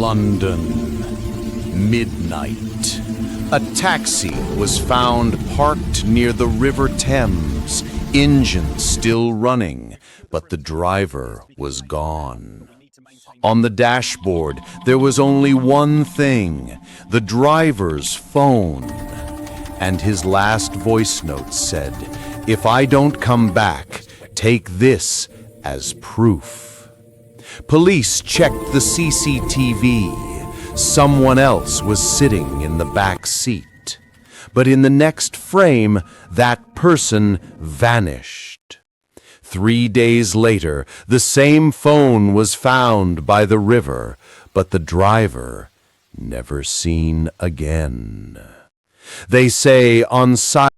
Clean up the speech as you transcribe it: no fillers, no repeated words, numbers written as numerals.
London. Midnight. A taxi was found parked near the River Thames, engine still running, but the driver was gone. On the dashboard, there was only one thing, the driver's phone. And his last voice note said, "If I don't come back, take this as proof." Police checked the CCTV. Someone else was sitting in the back seat. But in the next frame, that person vanished. 3 days later, the same phone was found by the river, but the driver never seen again. They say Unsolved